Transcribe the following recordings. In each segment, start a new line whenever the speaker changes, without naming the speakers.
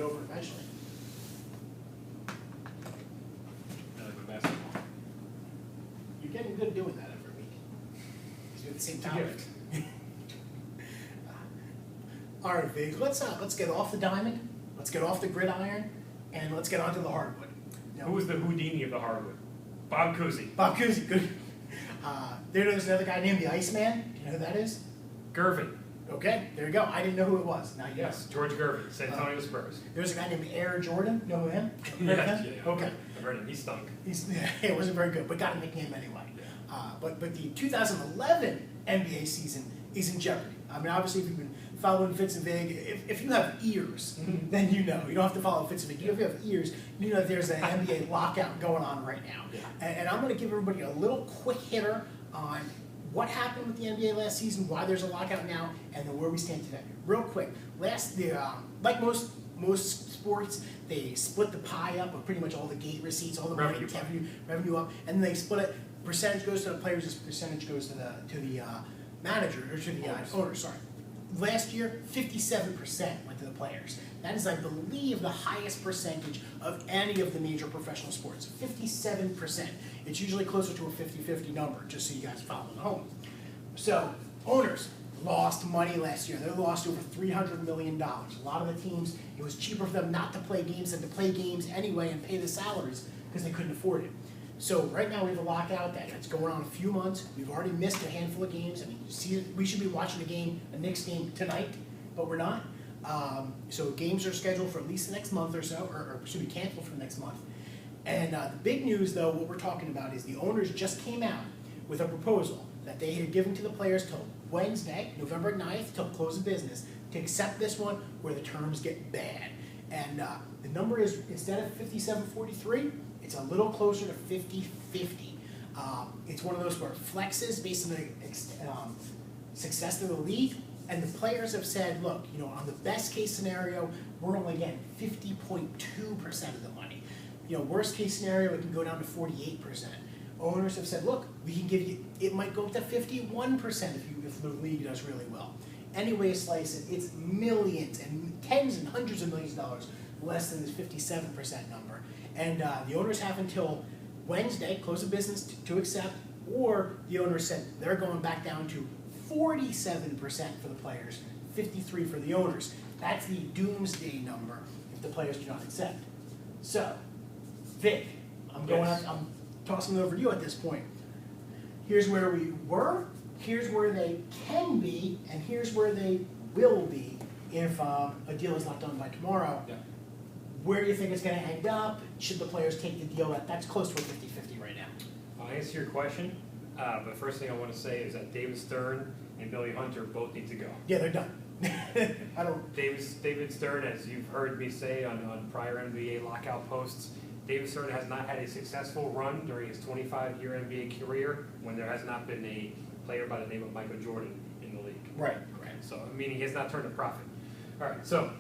over eventually.
Basketball.
You're getting good doing that every week. Because you're the same topic. All right, Vig, let's get off the diamond, let's get off the gridiron, and let's get onto the hardwood.
Who was the Houdini of the hardwood? Bob Cousy.
Bob Cousy, good. There's another guy named the Iceman. Do you know who that is?
Gervin.
Okay, there you go. I didn't know who it was. Now you
Yes, George Gervin, San Antonio Spurs.
There's a guy named Air Jordan. Know who him?
Yeah.
Okay.
I've heard him. He stunk.
It wasn't very good, but got a nickname anyway.
Yeah.
But the 2011 NBA season is in jeopardy. I mean, obviously, if you've been following Fitz and Vig, if you have ears, then you know. You don't have to follow Fitz and Vig. If you have ears, you know that there's an NBA lockout going on right now.
Yeah.
And I'm going to give everybody a little quick hitter on what happened with the NBA last season, why there's a lockout now, and then where we stand today. Real quick, like most sports, they split the pie up with pretty much all the gate receipts, all the revenue up, and then they split it. Percentage goes to the players, percentage goes to the manager, or to the owner, sorry. Last year, 57% went to the players. That is, I believe, the highest percentage of any of the major professional sports, 57%. It's usually closer to a 50-50 number, just so you guys follow at home. So, owners lost money last year. They lost over $300 million. A lot of the teams, it was cheaper for them not to play games than to play games anyway and pay the salaries because they couldn't afford it. So right now we have a lockout that's going on a few months. We've already missed a handful of games. I mean, we should be watching a Knicks game tonight, but we're not. So games are scheduled for at least the next month or so, or should be canceled for the next month. And the big news, though, what we're talking about is the owners just came out with a proposal that they had given to the players till Wednesday, November 9th, till close of business, to accept this one where the terms get bad. And the number is, instead of 57-43, it's a little closer to 50-50. It's one of those where it flexes based on the success of the league, and the players have said, look, on the best case scenario, we're only getting 50.2% of the money. Worst case scenario, it can go down to 48%. Owners have said, look, we can give you, it might go up to 51% if the league does really well. Any way you slice it, it's millions and tens and hundreds of millions of dollars less than this 57% number. And the owners have until Wednesday, close of business, to accept, or the owners said they're going back down to 47% for the players, 53% for the owners. That's the doomsday number if the players do not accept. So, Vic, I'm tossing it over to you at this point. Here's where we were, here's where they can be, and here's where they will be if a deal is not done by tomorrow.
Yeah.
Where do you think it's going to end up? Should the players take the deal? That's close to a 50-50 right now.
I'll answer your question, but first thing I want to say is that David Stern and Billy Hunter both need to go.
Yeah, they're done. I don't.
David Stern, as you've heard me say on prior NBA lockout posts, David Stern has not had a successful run during his 25-year NBA career when there has not been a player by the name of Michael Jordan in the league.
Right.
So, meaning he has not turned a profit. All right, so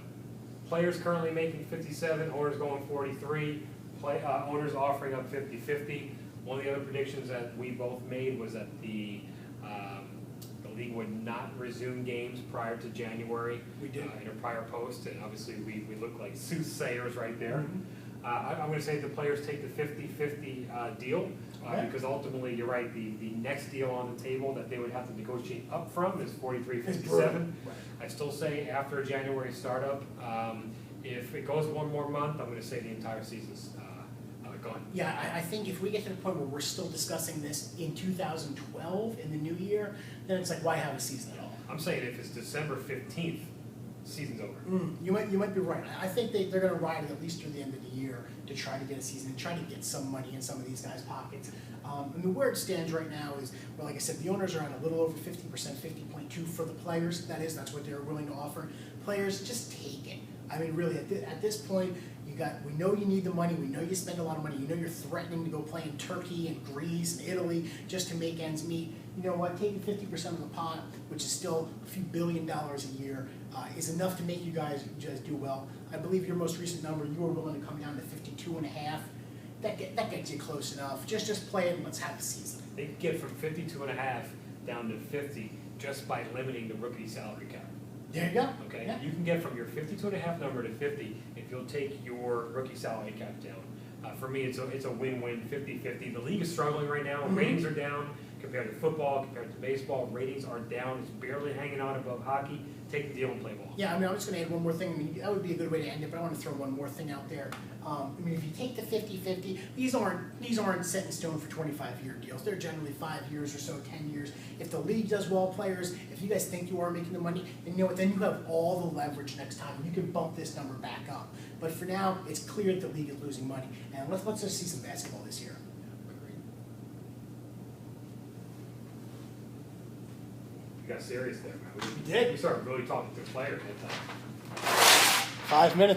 players currently making 57, owners going 43, owners offering up 50-50. One of the other predictions that we both made was that the league would not resume games prior to January.
We did.
In a prior post, and obviously we look like soothsayers right there.
Mm-hmm.
I'm going to say the players take the 50-50 deal because ultimately, you're right, the next deal on the table that they would have to negotiate up from is 43-57.
Right.
I still say after a January startup, if it goes one more month, I'm going to say the entire season's gone.
Yeah, I think if we get to the point where we're still discussing this in 2012, in the new year, then it's like, why have a season at all?
I'm saying if it's December 15th, season's over.
You might be right. I think they're going to ride it at least through the end of the year to try to get a season and try to get some money in some of these guys' pockets. Where it stands right now is, well, like I said, the owners are on a little over 50%, 50.2 for the players. That's what they're willing to offer. Players, just take it. I mean, really, at this point, we know you need the money. We know you spend a lot of money. You know you're threatening to go play in Turkey and Greece and Italy just to make ends meet. You know what? Taking 50% of the pot, which is still a few $1 billion a year, is enough to make you guys do well. I believe your most recent number, you were willing to come down to 52.5. That gets you close enough. Just play it and let's have the season.
They could get from 52.5 down to 50 just by limiting the rookie salary cap.
There you go.
Okay,
Yeah.
you can get from your 52.5 number to 50 if you'll take your rookie salary cap down. For me, it's a win-win, 50-50. The league is struggling right now.
Mhm.
Ratings are down compared to football, compared to baseball. Ratings are down. It's barely hanging on above hockey. Take the deal and play ball.
Yeah, I mean, I'm just gonna add one more thing. I mean, that would be a good way to end it, but I wanna throw one more thing out there. I mean, if you take the 50-50, these aren't set in stone for 25-year deals. They're generally 5 years or so, 10 years. If the league does well, players, if you guys think you are making the money, then you know what, then you have all the leverage next time. You can bump this number back up. But for now, it's clear that the league is losing money. And let's just see some basketball this year.
You got serious there, man.
We did.
We started really talking to the players at that time.
5 minutes.